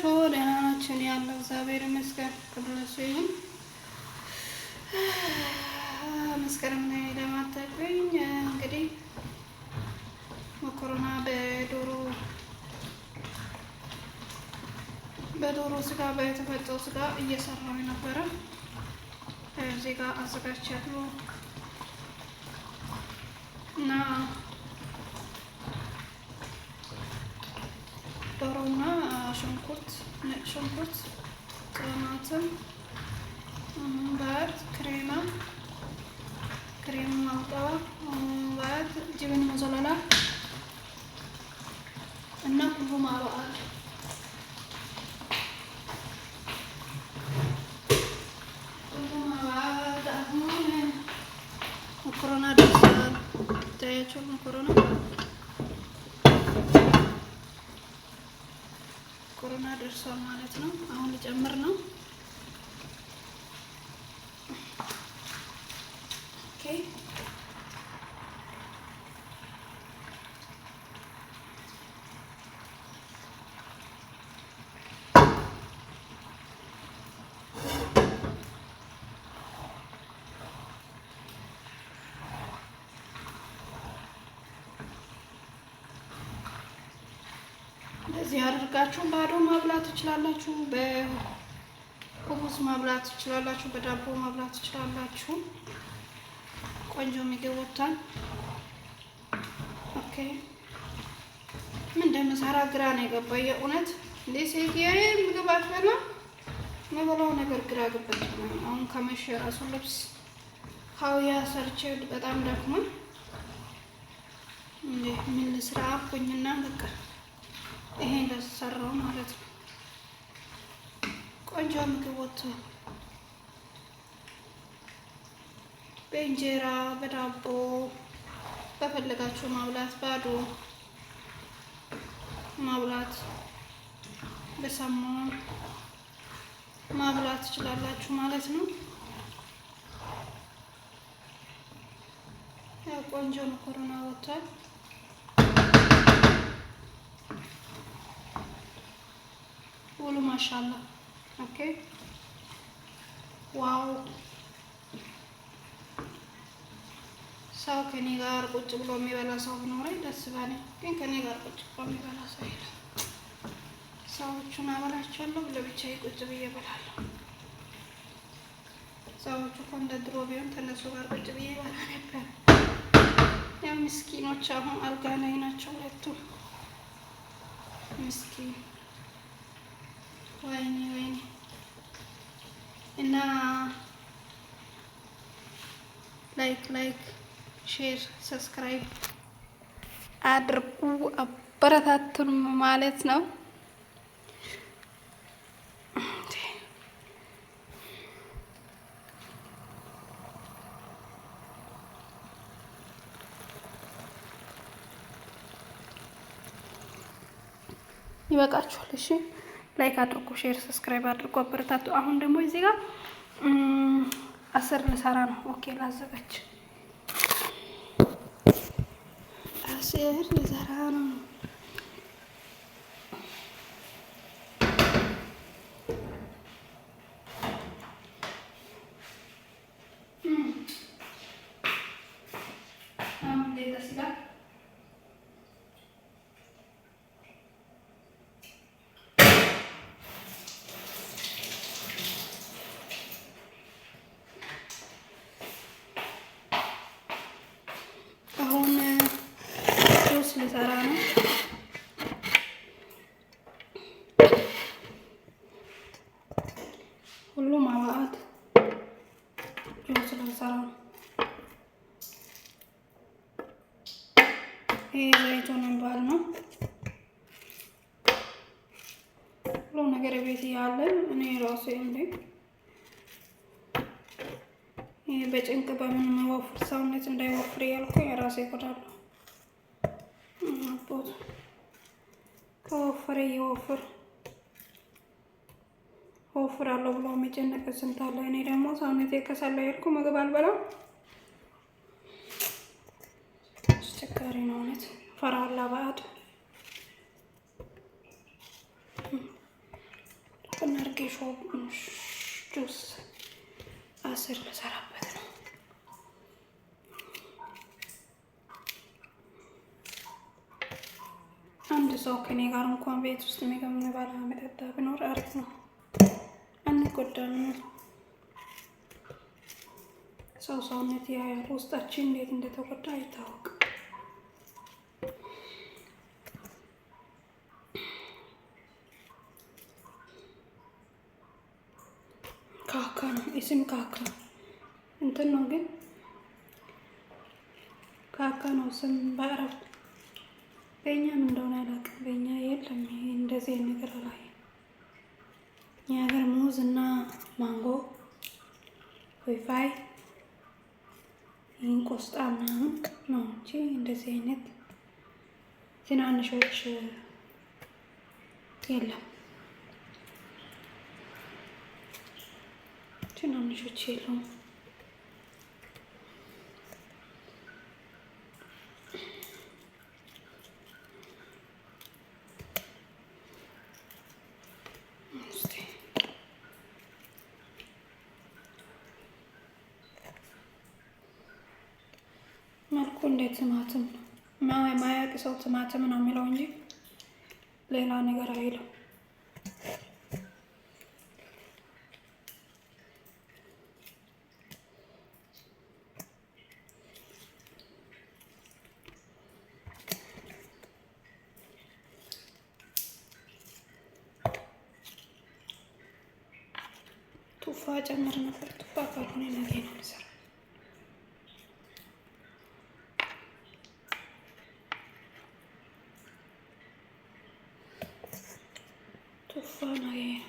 ናችሁ? ደህና ናችሁ? እኔ ያለው እግዚአብሔር ይመስገን። ክብር ለእሱ ይሁን። መስከረም ላይ ለማታውቁኝ እንግዲህ መኮረና በዶሮ ስጋ በተፈጨው ስጋ እየሰራሁ ነበረ። እዚህ ጋር አዘጋጅቻለሁ እና ዶሮና ሽንኩርት፣ ነጭ ሽንኩርት፣ ቲማቲም፣ بعد كريمة مقطعة، وبعد جبن موزاريلا نقلبه مع بعض. مكرونة درسال تايتشو مكرونة درسال مالتنا አሁን ልጨምር ነው። እንደዚህ አድርጋችሁ ባዶ ማብላት ትችላላችሁ። በኩቡስ ማብላት ትችላላችሁ። በዳቦ ማብላት ትችላላችሁ። ቆንጆ ምግብ ወጥቷል። ኦኬ ምን እንደምሰራ ግራ ነው የገባኝ የእውነት። ለሴትዬ ምግብ አትበላ መበላው ነገር ግራ ገባኝ። አሁን ከመሸ ራሱ ልብስ ካውያ ሰርቼ በጣም ደክሞኝ ምን ልስራ አልኩኝና በቃ ይሄ እንደሰራው ማለት ነው። ቆንጆ ምግብ ወጥቷል። በእንጀራ በዳቦ በፈለጋችሁ ማብላት፣ ባዶ ማብላት፣ በሳሙን ማብላት ትችላላችሁ ማለት ነው። ያው ቆንጆ መኮረና ወጥቷል። ሁሉ ማሻአላ። ኦኬ ዋው። ሰው ከኔ ጋር ቁጭ ብሎ የሚበላ ሰው ቢኖረኝ ደስ ባለኝ፣ ግን ከኔ ጋር ቁጭ ብሎ የሚበላ ሰው የለም። ሰዎቹን አበላቸዋለሁ፣ ለብቻዬ ቁጭ ብዬ እበላለሁ። ሰዎቹ እኮ እንደ ድሮ ቢሆን ከነሱ ጋር ቁጭ ብዬ እበላ ነበር። ያው ምስኪኖች አሁን አልጋ ላይ ናቸው ሁለቱም ምስኪን። ወይኔ እና ላይክ ሼር ሰብስክራይብ አድርጉ፣ አበረታቱን ማለት ነው። ይበቃችኋል። እሺ ላይክ አድርጉ፣ ሼር ሰብስክራይብ አድርጉ፣ አበረታቱ። አሁን ደግሞ እዚህ ጋር አስር ልሰራ ነው። ኦኬ ላዘጋጅ። አስር ልሰራ ነው። ልሰራ ነው። ሁሉም አዋአት ጁስ ልሰራ ነው። ይሄ ዘይቱን እንባል ነው። ሁሉ ነገር ቤት ያለ እኔ ራሴ ይሄ በጭንቅ በምን መወፍር ሰውነት እንዳይወፍር ያልኩኝ የራሴ ቆዳለሁ። ከወፈረ ወፍራለሁ ብሎ የሚጨነቅ ስንት አለ። እኔ ደግሞ ሰውነቴ ከሰላ ሄድኩ ምግብ አልበላም። አስቸጋሪ ነው እውነት። ፈራላ ባዕድ ጌሾ ጁስ አስር ልሰራበት ነው። አንድ ሰው ከኔ ጋር እንኳን ቤት ውስጥ የሚበላ መጠጣ ቢኖር አሪፍ ነው። አንጎዳም። ሰው ሰውነት ያያል፣ ውስጣችን እንዴት እንደተጎዳ አይታወቅም። ካካ ነው እስም ካካ እንትን ነው ግን ካካ ነው ስም በአረብ በእኛም እንደሆነ አላውቅም። በእኛ የለም እንደዚህ ነገር አላየም። የሀገር ሙዝ እና ማንጎ ፓፓያ ይህን ቆስጣ ምናምን ነው እንጂ እንደዚህ አይነት ትናንሾች የለም። ትናንሾች የሉም። መልኩ እንደ ቲማቲም ነው። ማያውቅ ሰው ቲማቲም ነው የሚለው እንጂ ሌላ ነገር አይለው። ቱፋ ጨምር ነበር። ቱፋ ካልሆነ ነገ ነው የምሰራው። ቱፋ ነገ ነው።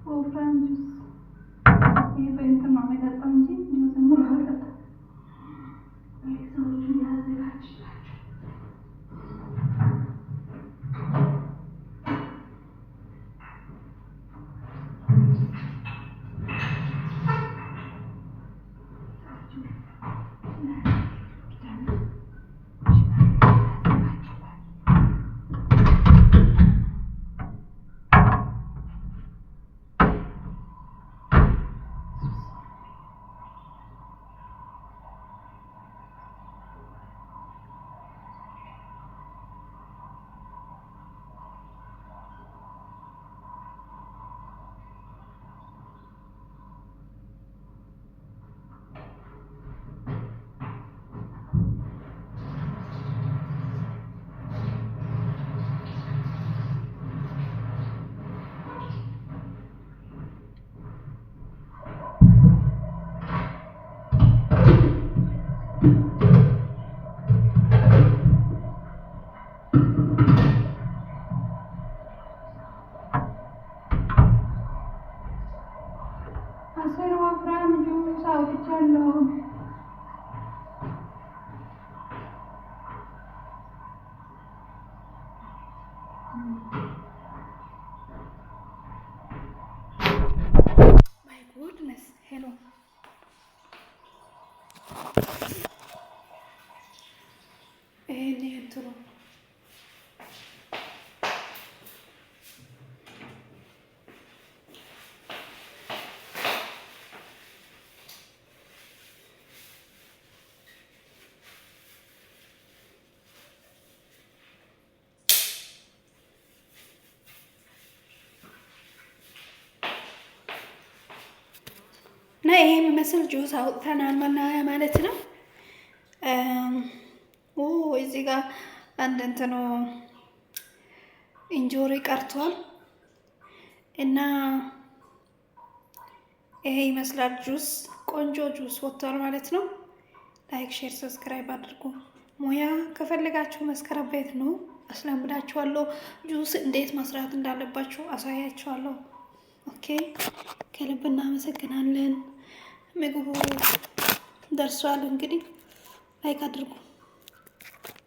ወፍራም ጁስ ይሄ በእንትን ነው የሚጠጣው እንጂ ዝም ብሎ አይጠጣም። ሰዎቹ ያዘጋጅላቸው አስር ወፍራም ጁስ አውጥቻለሁ። ማይ ጉድነስ ሄሎ ይሄኔ እንትኑ እና ይሄ የሚመስል ጁስ አውጥተናል ማለት ነው። እዚህ ጋር አንድ እንትኑ እንጆሪ ቀርቷል እና ይሄ ይመስላል ጁስ። ቆንጆ ጁስ ወጥቷል ማለት ነው። ላይክ፣ ሼር፣ ሰብስክራይብ አድርጉ። ሙያ ከፈለጋችሁ መስከረም ቤት ነው አስለምዳችኋለሁ። ጁስ እንዴት መስራት እንዳለባችሁ አሳያችኋለሁ። ኦኬ፣ ከልብ እናመሰግናለን። ምግቡ ደርሷል። እንግዲህ ላይክ አድርጉ።